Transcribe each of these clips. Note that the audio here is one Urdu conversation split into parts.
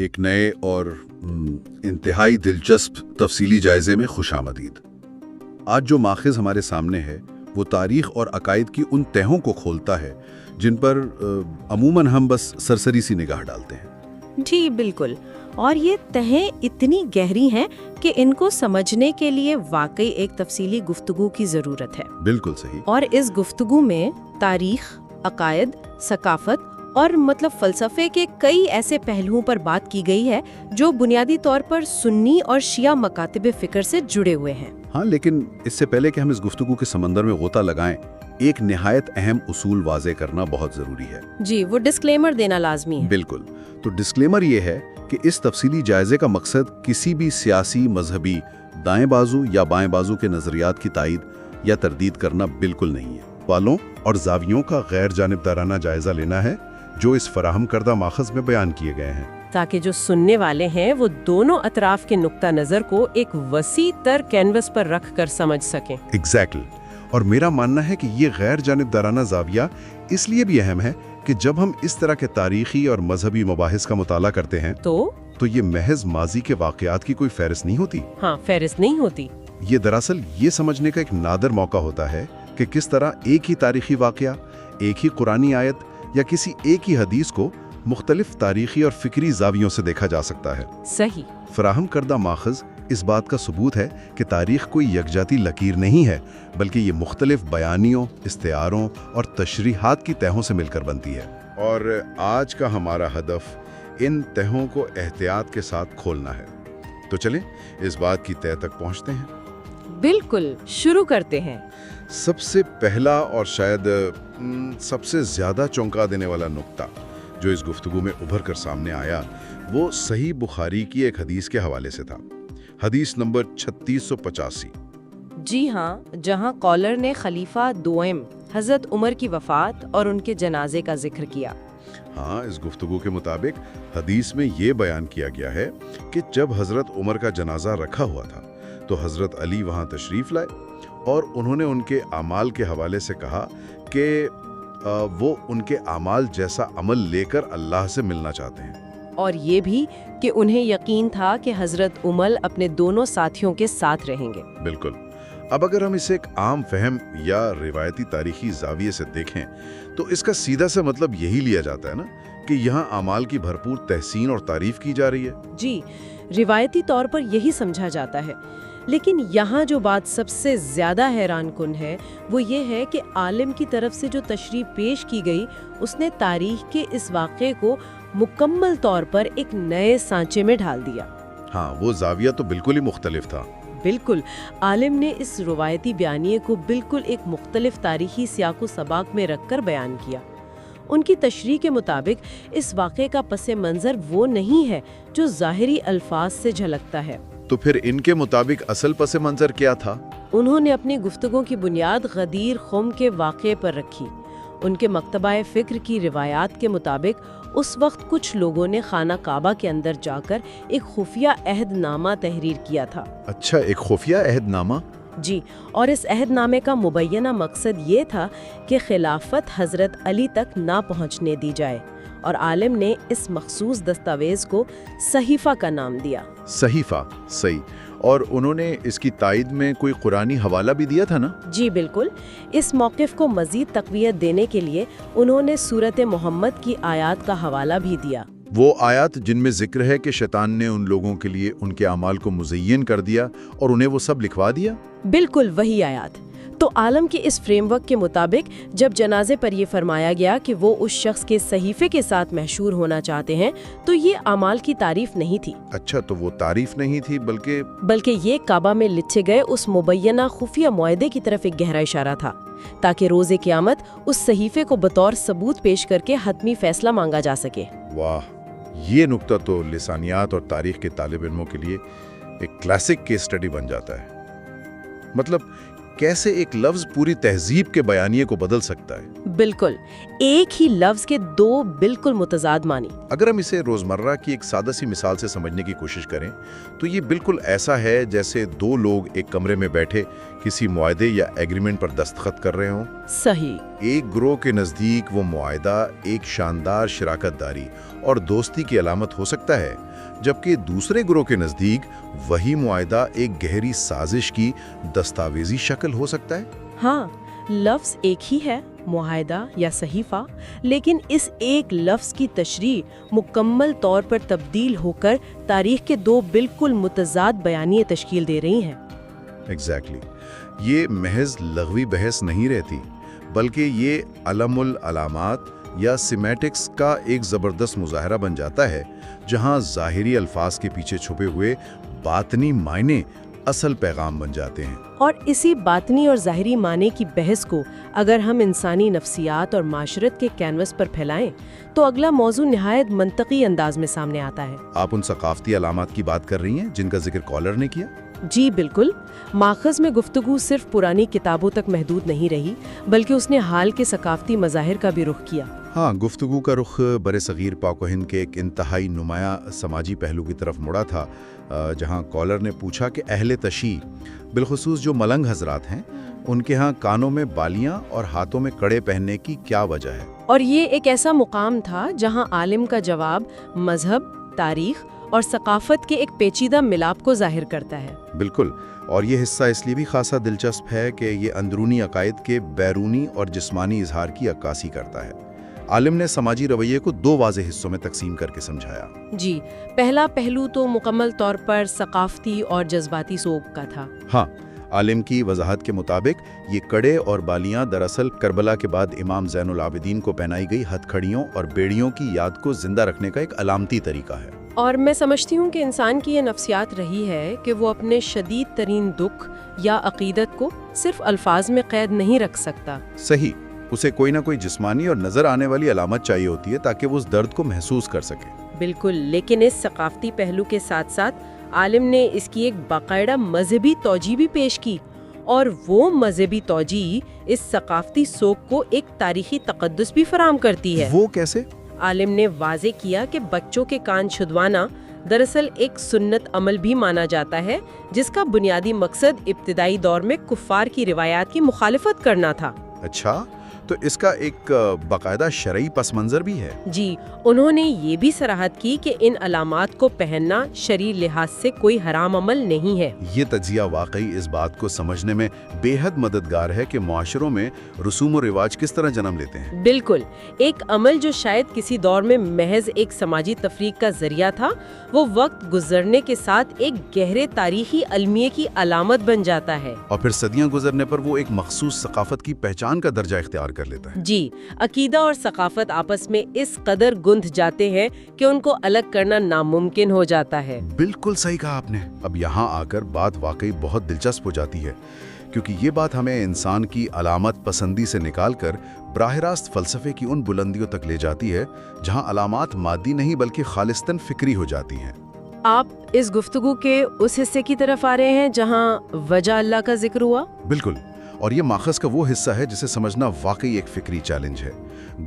ایک نئے اور انتہائی دلچسپ تفصیلی جائزے میں خوش آمدید۔ آج جو ماخذ ہمارے سامنے ہے وہ تاریخ اور عقائد کی ان تہوں کو کھولتا ہے جن پر عموماً ہم بس سرسری سی نگاہ ڈالتے ہیں۔ جی بالکل، اور یہ تہیں اتنی گہری ہیں کہ ان کو سمجھنے کے لیے واقعی ایک تفصیلی گفتگو کی ضرورت ہے۔ بالکل صحیح۔ اور اس گفتگو میں تاریخ، عقائد، ثقافت اور فلسفے کے کئی ایسے پہلوؤں پر بات کی گئی ہے جو بنیادی طور پر سنی اور شیعہ مکاتب فکر سے جڑے ہوئے ہیں۔ ہاں، لیکن اس سے پہلے کہ ہم اس گفتگو کے سمندر میں غوطہ لگائیں، ایک نہایت اہم اصول واضح کرنا بہت ضروری ہے۔ جی، وہ ڈسکلیمر دینا لازمی ہے۔ بالکل، تو ڈسکلیمر یہ ہے کہ اس تفصیلی جائزے کا مقصد کسی بھی سیاسی، مذہبی، دائیں بازو یا بائیں بازو کے نظریات کی تائید یا تردید کرنا بالکل نہیں ہے۔ والوں اور زاویوں کا غیر جانبدارانہ جائزہ لینا ہے جو اس فراہم کردہ ماخذ میں بیان کیے گئے ہیں، تاکہ جو سننے والے ہیں وہ دونوں اطراف کے نقطہ نظر کو ایک وسیع تر کینوس پر رکھ کر سمجھ سکیں۔ ایگزیکٹلی۔ اور میرا ماننا ہے کہ یہ غیر جانبدارانہ زاویہ اس لیے بھی اہم ہے کہ جب ہم اس طرح کے تاریخی اور مذہبی مباحث کا مطالعہ کرتے ہیں تو یہ محض ماضی کے واقعات کی کوئی فہرست نہیں ہوتی۔ ہاں، فہرست نہیں ہوتی۔ یہ دراصل یہ سمجھنے کا ایک نادر موقع ہوتا ہے کہ کس طرح ایک ہی تاریخی واقعہ، ایک ہی قرآنی آیت یا کسی ایک ہی حدیث کو مختلف تاریخی اور فکری زاویوں سے دیکھا جا سکتا ہے۔ صحیح۔ فراہم کردہ ماخذ اس بات کا ثبوت ہے کہ تاریخ کوئی یکجاتی لکیر نہیں ہے، بلکہ یہ مختلف بیانیوں، استعاروں اور تشریحات کی تہوں سے مل کر بنتی ہے۔ اور آج کا ہمارا ہدف ان تہوں کو احتیاط کے ساتھ کھولنا ہے۔ تو چلیں اس بات کی تہ تک پہنچتے ہیں۔ بالکل، شروع کرتے ہیں۔ سب سے پہلا اور شاید سب سے زیادہ چونکا دینے والا نقطہ جو اس گفتگو میں ابھر کر سامنے آیا وہ صحیح بخاری کی ایک حدیث کے حوالے سے تھا۔ حدیث نمبر 3685۔ جی ہاں، جہاں کالر نے خلیفہ دوئم حضرت عمر کی وفات اور ان کے جنازے کا ذکر کیا۔ ہاں، اس گفتگو کے مطابق حدیث میں یہ بیان کیا گیا ہے کہ جب حضرت عمر کا جنازہ رکھا ہوا تھا تو حضرت علی وہاں تشریف لائے اور انہوں نے ان کے اعمال کے حوالے سے کہا کہ وہ ان کے اعمال جیسا عمل لے کر اللہ سے ملنا چاہتے ہیں، اور یہ بھی کہ انہیں یقین تھا کہ حضرت عمر اپنے دونوں ساتھیوں کے ساتھ رہیں گے۔ بالکل۔ اب اگر ہم اسے ایک عام فہم یا روایتی تاریخی زاویے سے دیکھیں تو اس کا سیدھا سا مطلب یہی لیا جاتا ہے نا کہ یہاں اعمال کی بھرپور تحسین اور تعریف کی جا رہی ہے۔ جی، روایتی طور پر یہی سمجھا جاتا ہے، لیکن یہاں جو بات سب سے زیادہ حیران کن ہے وہ یہ ہے کہ عالم کی طرف سے جو تشریح پیش کی گئی اس نے تاریخ کے اس واقعے کو مکمل طور پر ایک نئے سانچے میں ڈھال دیا۔ ہاں، وہ زاویہ تو بالکل ہی مختلف تھا۔ بالکل، عالم نے اس روایتی بیانیے کو بالکل ایک مختلف تاریخی سیاق و سباق میں رکھ کر بیان کیا۔ ان کی تشریح کے مطابق اس واقعے کا پس منظر وہ نہیں ہے جو ظاہری الفاظ سے جھلکتا ہے۔ تو پھر ان کے مطابق اصل پس منظر کیا تھا؟ انہوں نے اپنی گفتگو کی بنیاد غدیر خم کے واقعے پر رکھی۔ ان کے مکتبہ فکر کی روایات کے مطابق اس وقت کچھ لوگوں نے خانہ کعبہ کے اندر جا کر ایک خفیہ عہد نامہ تحریر کیا تھا۔ اچھا، ایک خفیہ عہد نامہ؟ جی، اور اس عہد نامے کا مبینہ مقصد یہ تھا کہ خلافت حضرت علی تک نہ پہنچنے دی جائے، اور عالم نے اس مخصوص دستاویز کو صحیفہ کا نام دیا۔ صحیفہ، صحیح۔ اور انہوں نے اس کی تائید میں کوئی قرآنی حوالہ بھی دیا تھا نا؟ جی بالکل، اس موقف کو مزید تقویت دینے کے لیے انہوں نے سورۃ محمد کی آیات کا حوالہ بھی دیا۔ وہ آیات جن میں ذکر ہے کہ شیطان نے ان لوگوں کے لیے ان کے اعمال کو مزین کر دیا اور انہیں وہ سب لکھوا دیا؟ بالکل وہی آیات۔ تو عالم کے اس فریم ورک کے مطابق جب جنازے پر یہ فرمایا گیا کہ وہ اس شخص کے صحیفے کے ساتھ محشور ہونا چاہتے ہیں تو یہ اعمال کی تعریف نہیں تھی۔ اچھا، تو وہ تعریف نہیں تھی بلکہ یہ کعبہ میں لکھے گئے اس مبینہ خفیہ معاہدے کی طرف ایک گہرا اشارہ تھا، تاکہ روز قیامت اس صحیفے کو بطور ثبوت پیش کر کے حتمی فیصلہ مانگا جا سکے۔ واہ، یہ نقطہ تو لسانیات اور تاریخ کے طالب علموں کے لیے ایک کلاسک کیس سٹڈی بن جاتا ہے۔ مطلب کیسے ایک لفظ پوری تہذیب کے بیانیے کو بدل سکتا ہے۔ بالکل، ایک ہی لفظ کے دو بالکل متضاد معنی۔ اگر ہم اسے روزمرہ کی ایک سادہ سی مثال سے سمجھنے کی کوشش کریں تو یہ بالکل ایسا ہے جیسے دو لوگ ایک کمرے میں بیٹھے کسی معاہدے یا ایگریمنٹ پر دستخط کر رہے ہوں۔ صحیح۔ ایک گروہ کے نزدیک وہ معاہدہ ایک شاندار شراکت داری اور دوستی کی علامت ہو سکتا ہے، جبکہ دوسرے گروہ کے نزدیک وہی معاہدہ ایک گہری سازش کی دستاویزی شکل ہو سکتا ہے؟ ہاں، لفظ ایک ہی ہے، معاہدہ یا صحیفہ، لیکن اس ایک لفظ کی تشریح مکمل طور پر تبدیل ہو کر تاریخ کے دو بالکل متضاد بیانیے تشکیل دے رہی ہیں۔ ایگزیکٹلی، یہ محض لغوی بحث نہیں رہتی، بلکہ یہ علم العلامات یا سیمیٹکس کا ایک زبردست مظاہرہ بن جاتا ہے، جہاں ظاہری الفاظ کے پیچھے چھپے ہوئے باطنی معنی اصل پیغام بن جاتے ہیں۔ اور اسی باطنی اور ظاہری معنی کی بحث کو اگر ہم انسانی نفسیات اور معاشرت کے کینوس پر پھیلائیں تو اگلا موضوع نہایت منطقی انداز میں سامنے آتا ہے۔ آپ ان ثقافتی علامات کی بات کر رہی ہیں جن کا ذکر کالر نے کیا؟ جی بالکل، ماخذ میں گفتگو صرف پرانی کتابوں تک محدود نہیں رہی، بلکہ اس نے حال کے ثقافتی مظاہر کا بھی رخ کیا۔ ہاں، گفتگو کا رخ برصغیر پاک و ہند کے ایک انتہائی نمایاں سماجی پہلو کی طرف مڑا تھا، جہاں کالر نے پوچھا کہ اہل تشیع، بالخصوص جو ملنگ حضرات ہیں، ان کے ہاں کانوں میں بالیاں اور ہاتھوں میں کڑے پہننے کی کیا وجہ ہے؟ اور یہ ایک ایسا مقام تھا جہاں عالم کا جواب مذہب، تاریخ اور ثقافت کے ایک پیچیدہ ملاپ کو ظاہر کرتا ہے۔ بالکل، اور یہ حصہ اس لیے بھی خاصا دلچسپ ہے کہ یہ اندرونی عقائد کے بیرونی اور جسمانی اظہار کی عکاسی کرتا ہے۔ عالم نے سماجی رویے کو دو واضح حصوں میں تقسیم کر کے سمجھایا۔ جی، پہلا پہلو تو مکمل طور پر ثقافتی اور جذباتی سوگ کا تھا۔ ہاں، عالم کی وضاحت کے مطابق یہ کڑے اور بالیاں دراصل کربلا کے بعد امام زین العابدین کو پہنائی گئی ہتھ کھڑیوں اور بیڑیوں کی یاد کو زندہ رکھنے کا ایک علامتی طریقہ ہے۔ اور میں سمجھتی ہوں کہ انسان کی یہ نفسیات رہی ہے کہ وہ اپنے شدید ترین دکھ یا عقیدت کو صرف الفاظ میں قید نہیں رکھ سکتا۔ صحیح، اسے کوئی نہ کوئی جسمانی اور نظر آنے والی علامت چاہیے ہوتی ہے تاکہ وہ اس درد کو محسوس کر سکے۔ بالکل، لیکن اس ثقافتی پہلو کے ساتھ ساتھ عالم نے اس کی ایک باقاعدہ مذہبی توجیہ بھی پیش کی، اور وہ مذہبی توجیہ اس ثقافتی سوگ کو ایک تاریخی تقدس بھی فراہم کرتی ہے۔ وہ کیسے؟ عالم نے واضح کیا کہ بچوں کے کان چھدوانا دراصل ایک سنت عمل بھی مانا جاتا ہے، جس کا بنیادی مقصد ابتدائی دور میں کفار کی روایات کی مخالفت کرنا تھا۔ اچھا، تو اس کا ایک باقاعدہ شرعی پس منظر بھی ہے؟ جی، انہوں نے یہ بھی صراحت کی کہ ان علامات کو پہننا شرعی لحاظ سے کوئی حرام عمل نہیں ہے۔ یہ تجزیہ واقعی اس بات کو سمجھنے میں بے حد مددگار ہے کہ معاشروں میں رسوم و رواج کس طرح جنم لیتے ہیں۔ بالکل، ایک عمل جو شاید کسی دور میں محض ایک سماجی تفریق کا ذریعہ تھا، وہ وقت گزرنے کے ساتھ ایک گہرے تاریخی المیے کی علامت بن جاتا ہے، اور پھر صدیاں گزرنے پر وہ ایک مخصوص ثقافت کی پہچان کا درجہ اختیار کر لیتا ہے۔ جی، عقیدہ اور ثقافت آپس میں اس قدر گندھ جاتے ہیں کہ ان کو الگ کرنا ناممکن ہو جاتا ہے۔ بالکل صحیح کہا آپ نے۔ اب یہاں آ کر بات واقعی بہت دلچسپ ہو جاتی ہے، کیونکہ یہ بات ہمیں انسان کی علامت پسندی سے نکال کر براہ راست فلسفے کی ان بلندیوں تک لے جاتی ہے جہاں علامات مادی نہیں بلکہ خالصتاً فکری ہو جاتی ہیں۔ آپ اس گفتگو کے اس حصے کی طرف آ رہے ہیں جہاں وجہ اللہ کا ذکر ہوا؟ بالکل، اور یہ ماخذ کا وہ حصہ ہے جسے سمجھنا واقعی ایک فکری چیلنج ہے۔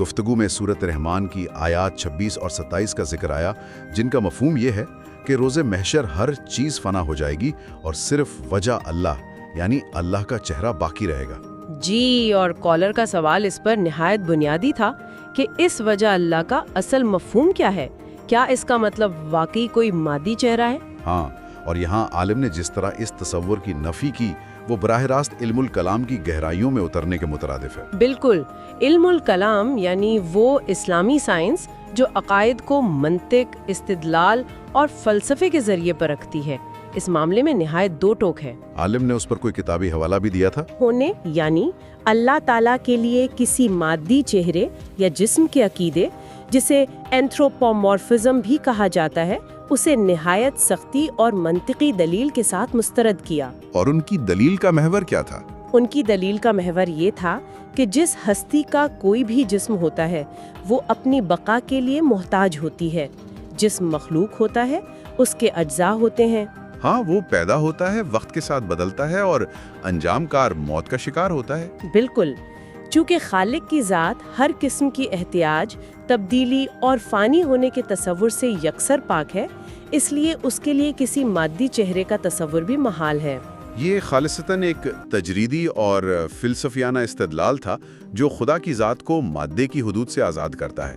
گفتگو میں سورۃ رحمان کی آیات 26 اور 27 کا ذکر آیا، جن کا مفہوم یہ ہے کہ روز محشر ہر چیز فنا ہو جائے گی اور صرف وجہ اللہ یعنی اللہ کا چہرہ باقی رہے گا۔ جی، اور کالر کا سوال اس پر نہایت بنیادی تھا کہ اس وجہ اللہ کا اصل مفہوم کیا ہے؟ کیا اس کا مطلب واقعی کوئی مادی چہرہ ہے؟ ہاں، اور یہاں عالم نے جس طرح اس تصور کی نفی کی وہ براہ راست علم الکلام کی گہرائیوں میں اترنے کے مترادف ہے۔ بالکل، علم الکلام یعنی وہ اسلامی سائنس جو عقائد کو منطق، استدلال اور فلسفے کے ذریعے پر رکھتی ہے۔ اس معاملے میں نہایت دو ٹوک ہے۔ عالم نے اس پر کوئی کتابی حوالہ بھی دیا تھا۔ ہونے یعنی اللہ تعالیٰ کے لیے کسی مادی چہرے یا جسم کے عقیدے، جسے اینتھروپومورفزم بھی کہا جاتا ہے، اسے نہایت سختی اور منطقی دلیل کے ساتھ مسترد کیا۔ اور ان کی دلیل کا محور کیا تھا؟ ان کی دلیل کا محور یہ تھا کہ جس ہستی کا کوئی بھی جسم ہوتا ہے وہ اپنی بقا کے لیے محتاج ہوتی ہے۔ جسم مخلوق ہوتا ہے، اس کے اجزاء ہوتے ہیں۔ ہاں، وہ پیدا ہوتا ہے، وقت کے ساتھ بدلتا ہے اور انجام کار موت کا شکار ہوتا ہے۔ بالکل، چونکہ خالق کی ذات ہر قسم کی احتیاج، تبدیلی اور فانی ہونے کے تصور سے یکسر پاک ہے، اس لیے اس کے لیے کسی مادی چہرے کا تصور بھی محال ہے۔ یہ خالصتاً ایک تجریدی اور فلسفیانہ استدلال تھا جو خدا کی ذات کو مادے کی حدود سے آزاد کرتا ہے۔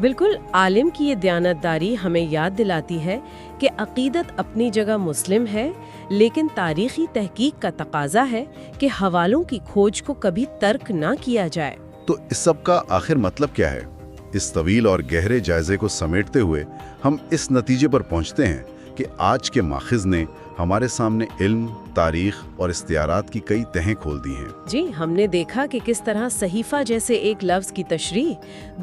بالکل، عالم کی یہ دیانتداری ہمیں یاد دلاتی ہے کہ عقیدت اپنی جگہ مسلم ہے، لیکن تاریخی تحقیق کا تقاضا ہے کہ حوالوں کی کھوج کو کبھی ترک نہ کیا جائے۔ تو اس سب کا آخر مطلب کیا ہے؟ اس طویل اور گہرے جائزے کو سمیٹتے ہوئے ہم اس نتیجے پر پہنچتے ہیں کہ آج کے ماخذ نے ہمارے سامنے علم، تاریخ اور استعارات کی کئی تہیں کھول دی ہیں۔ جی، ہم نے دیکھا کہ کس طرح صحیفہ جیسے ایک لفظ کی تشریح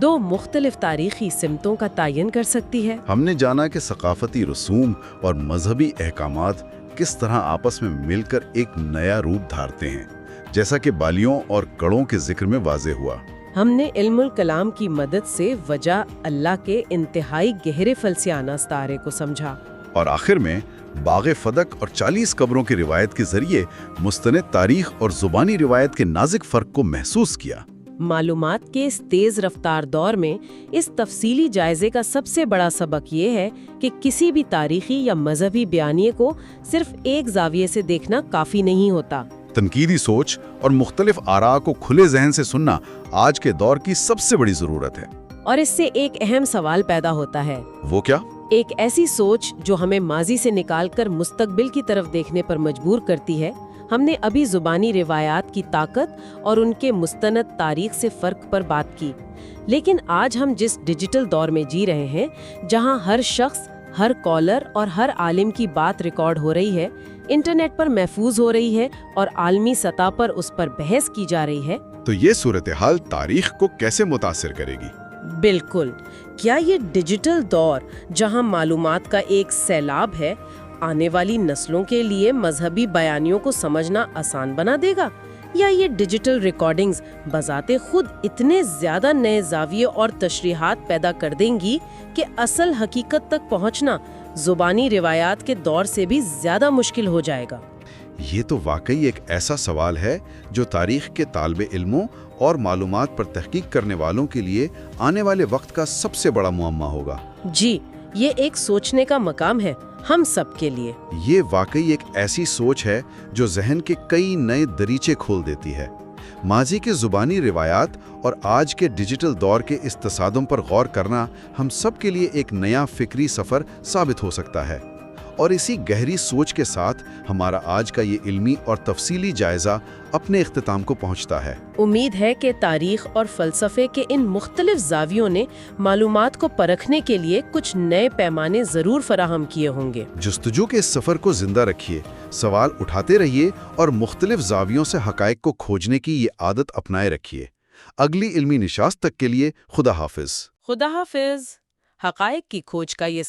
دو مختلف تاریخی سمتوں کا تعین کر سکتی ہے۔ ہم نے جانا کہ ثقافتی رسوم اور مذہبی احکامات کس طرح آپس میں مل کر ایک نیا روپ دھارتے ہیں، جیسا کہ بالیوں اور کڑوں کے ذکر میں واضح ہوا۔ ہم نے علم الکلام کی مدد سے وجہ اللہ کے انتہائی گہرے فلسفیانہ استعارے کو سمجھا، اور آخر میں باغ فدق اور 40 قبروں کی روایت کے ذریعے مستند تاریخ اور زبانی روایت کے نازک فرق کو محسوس کیا۔ معلومات کے اس تیز رفتار دور میں اس تفصیلی جائزے کا سب سے بڑا سبق یہ ہے کہ کسی بھی تاریخی یا مذہبی بیانیے کو صرف ایک زاویے سے دیکھنا کافی نہیں ہوتا۔ تنقیدی سوچ اور مختلف آراء کو کھلے ذہن سے سننا آج کے دور کی سب سے بڑی ضرورت ہے۔ اور اس سے ایک اہم سوال پیدا ہوتا ہے، وہ کیا؟ ایک ایسی سوچ جو ہمیں ماضی سے نکال کر مستقبل کی طرف دیکھنے پر مجبور کرتی ہے۔ ہم نے ابھی زبانی روایات کی طاقت اور ان کے مستند تاریخ سے فرق پر بات کی، لیکن آج ہم جس ڈیجیٹل دور میں جی رہے ہیں، جہاں ہر شخص، ہر کالر اور ہر عالم کی بات ریکارڈ ہو رہی ہے، انٹرنیٹ پر محفوظ ہو رہی ہے اور عالمی سطح پر اس پر بحث کی جا رہی ہے، تو یہ صورتحال تاریخ کو کیسے متاثر کرے گی؟ بالکل، کیا یہ ڈیجیٹل دور جہاں معلومات کا ایک سیلاب ہے، آنے والی نسلوں کے لیے مذہبی بیانیوں کو سمجھنا آسان بنا دے گا، یا یہ ڈیجیٹل ریکارڈنگز بذات خود اتنے زیادہ نئے زاویے اور تشریحات پیدا کر دیں گی کہ اصل حقیقت تک پہنچنا زبانی روایات کے دور سے بھی زیادہ مشکل ہو جائے گا؟ یہ تو واقعی ایک ایسا سوال ہے جو تاریخ کے طالب علموں اور معلومات پر تحقیق کرنے والوں کے لیے آنے والے وقت کا سب سے بڑا معمہ ہوگا۔ جی، یہ ایک سوچنے کا مقام ہے ہم سب کے لیے۔ یہ واقعی ایک ایسی سوچ ہے جو ذہن کے کئی نئے دریچے کھول دیتی ہے۔ ماضی کے زبانی روایات اور آج کے ڈیجیٹل دور کے اس تصادم پر غور کرنا ہم سب کے لیے ایک نیا فکری سفر ثابت ہو سکتا ہے، اور اسی گہری سوچ کے ساتھ ہمارا آج کا یہ علمی اور تفصیلی جائزہ اپنے اختتام کو پہنچتا ہے۔ امید ہے کہ تاریخ اور فلسفے کے ان مختلف زاویوں نے معلومات کو پرکھنے کے لیے کچھ نئے پیمانے ضرور فراہم کیے ہوں گے۔ جستجو کے اس سفر کو زندہ رکھیے، سوال اٹھاتے رہیے اور مختلف زاویوں سے حقائق کو کھوجنے کی یہ عادت اپنائے رکھیے۔ اگلی علمی نشست تک کے لیے خدا حافظ۔ خدا حافظ۔ حقائق کی کھوج کا یہ